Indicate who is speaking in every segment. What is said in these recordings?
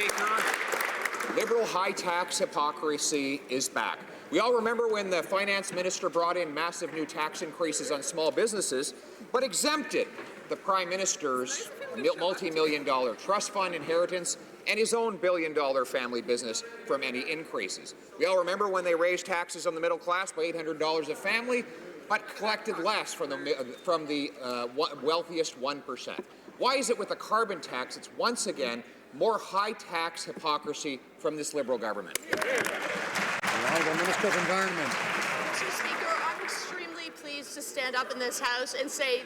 Speaker 1: Speaker, Liberal high-tax hypocrisy is back. We all remember when the finance minister brought in massive new tax increases on small businesses, but exempted the Prime Minister's multi-million-dollar trust fund inheritance and his own billion-dollar family business from any increases. We all remember when they raised taxes on the middle class by $800 a family, but collected less from the wealthiest 1%. Why is it with the carbon tax it's once again more high-tax hypocrisy from this Liberal government?
Speaker 2: The Honourable Minister of Environment.
Speaker 3: Mr. Speaker, I'm extremely pleased to stand up in this House and say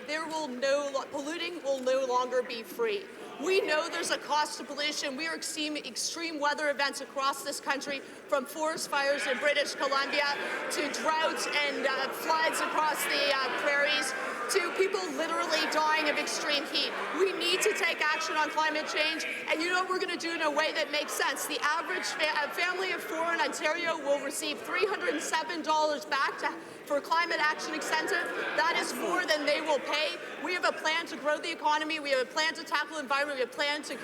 Speaker 3: polluting will no longer be free. We know there's a cost to pollution. We are seeing extreme weather events across this country, from forest fires in British Columbia to droughts and floods across the prairies, to people literally dying of extreme heat. We need to take action on climate change, and you know what we're going to do in a way that makes sense. The average family of four in Ontario will receive $307 back for climate action incentive. That is more than they will pay. We have a plan to grow the economy. We have a plan to tackle the environment. We have a plan to...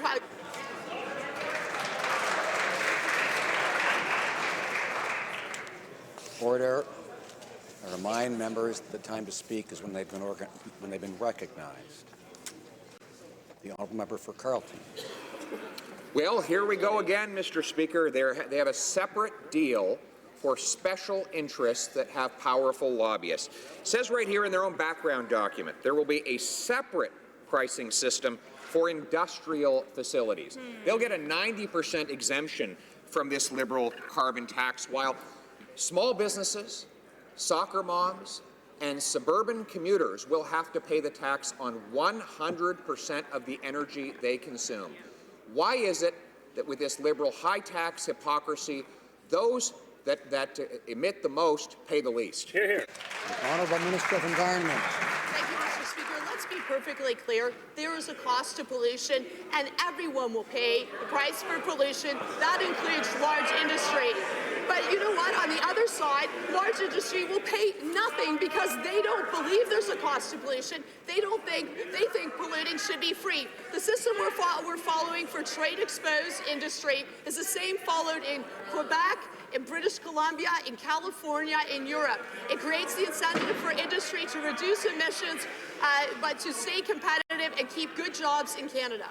Speaker 2: Order. I remind members that the time to speak is when they've been recognized. The honourable member for Carleton.
Speaker 1: Well, here we go again, Mr. Speaker. They have a separate deal for special interests that have powerful lobbyists. It says right here in their own background document, there will be a separate pricing system for industrial facilities. They'll get a 90% exemption from this Liberal carbon tax, while small businesses, soccer moms, and suburban commuters will have to pay the tax on 100% of the energy they consume. Why is it that with this Liberal high-tax hypocrisy, those that emit the most pay the least?
Speaker 2: Hear, hear. The Honourable Minister of Environment.
Speaker 3: Thank you, Mr. Speaker. Let's be perfectly clear. There is a cost to pollution, and everyone will pay the price for pollution. That includes large industry. But you know what? On the other side, large industry will pay nothing because they don't believe there's a cost to pollution. They think polluting should be free. The system we're following for trade-exposed industry is the same followed in Quebec, in British Columbia, in California, in Europe. It creates the incentive for industry to reduce emissions, but to stay competitive and keep good jobs in Canada.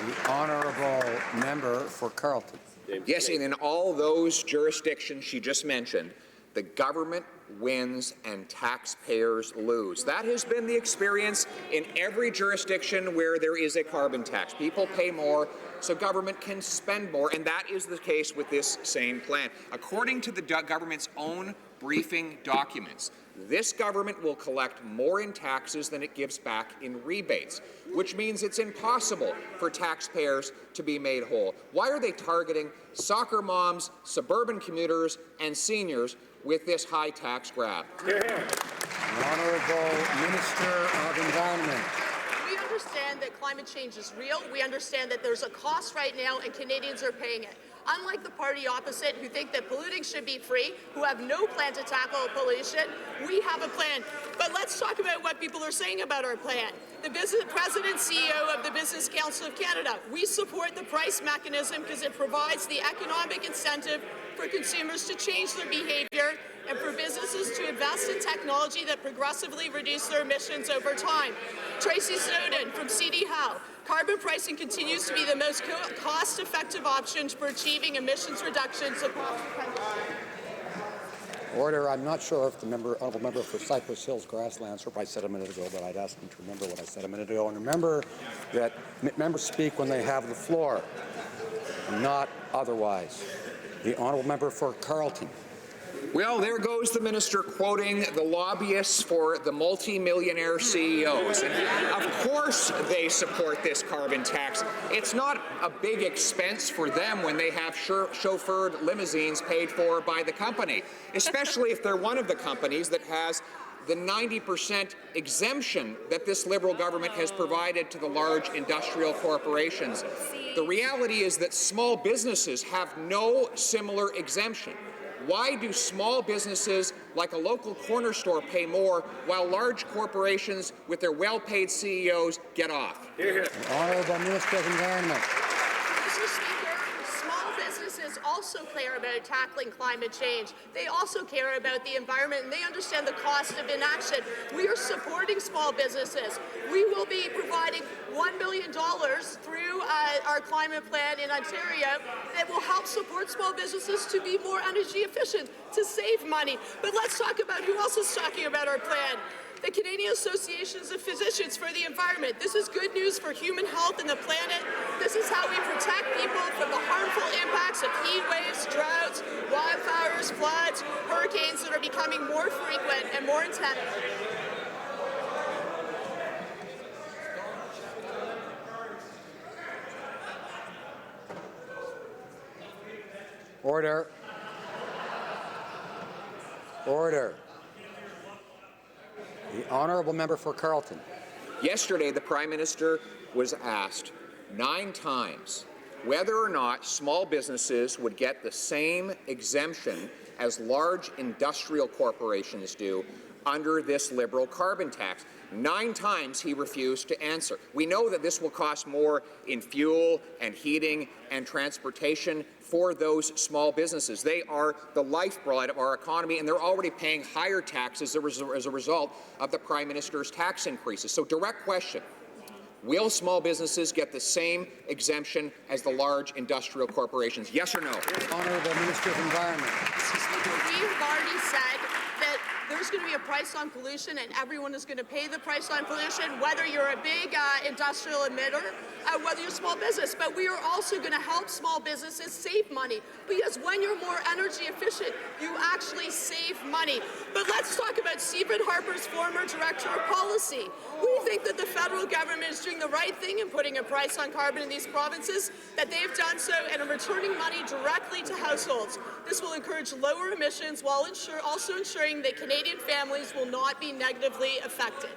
Speaker 2: The honourable member for Carleton.
Speaker 1: Yes, and in all those jurisdictions she just mentioned, the government wins and taxpayers lose. That has been the experience in every jurisdiction where there is a carbon tax. People pay more, so government can spend more, and that is the case with this same plan. According to the government's own briefing documents, this government will collect more in taxes than it gives back in rebates, which means it's impossible for taxpayers to be made whole. Why are they targeting soccer moms, suburban commuters, and seniors with this high tax grab?
Speaker 2: The Honourable Minister of Environment.
Speaker 3: We understand that climate change is real. We understand that there's a cost right now and Canadians are paying it. Unlike the party opposite, who think that polluting should be free, who have no plan to tackle pollution, we have a plan. But let's talk about what people are saying about our plan. The President and CEO of the Business Council of Canada, we support the price mechanism because it provides the economic incentive for consumers to change their behavior and for businesses to invest in technology that progressively reduce their emissions over time. Tracy Snowden from CD Howe. Carbon pricing continues to be the most cost-effective option for achieving emissions reductions across the country.
Speaker 2: Order. I'm not sure if the honourable member for Cypress Hills Grasslands or if I said a minute ago, but I'd ask him to remember what I said a minute ago. And remember that members speak when they have the floor, not otherwise. The honourable member for Carleton.
Speaker 1: Well, there goes the minister quoting the lobbyists for the multi-millionaire CEOs. And of course they support this carbon tax. It's not a big expense for them when they have chauffeured limousines paid for by the company, especially if they're one of the companies that has the 90% exemption that this Liberal government has provided to the large industrial corporations. The reality is that small businesses have no similar exemption. Why do small businesses like a local corner store pay more while large corporations with their well-paid CEOs get off?
Speaker 2: Honourable Minister of Environment.
Speaker 3: Mr. Speaker, small businesses also care about tackling climate change. They also care about the environment, and they understand the cost of inaction. We are supporting small businesses. We will be providing $1 million through our climate plan in Ontario that will help support small businesses to be more energy efficient, to save money. But let's talk about who else is talking about our plan. The Canadian Associations of Physicians for the Environment. This is good news for human health and the planet. This is how we protect people from the harmful impacts of heat waves, droughts, wildfires, floods, hurricanes that are becoming more frequent and more intense.
Speaker 2: Order. Order. The honourable member for Carleton.
Speaker 1: Yesterday, the Prime Minister was asked 9 times whether or not small businesses would get the same exemption as large industrial corporations do under this Liberal carbon tax. 9 times he refused to answer. We know that this will cost more in fuel and heating and transportation for those small businesses. They are the lifeblood of our economy, and they're already paying higher taxes as a result of the Prime Minister's tax increases. So, direct question. Will small businesses get the same exemption as the large industrial corporations? Yes or no?
Speaker 2: Honourable Minister of Environment.
Speaker 3: We've already said that there's going to be a price on pollution, and everyone is going to pay the price on pollution, whether you're a big industrial emitter, whether you're a small business. But we are also going to help small businesses save money, because when you're more energy efficient, you actually save money. But let's talk about Stephen Harper's former director of policy. We think that the federal government is doing the right thing in putting a price on carbon in these provinces, that they've done so and are returning money directly to households. This will encourage lower emissions while also ensuring that Canadian families will not be negatively affected.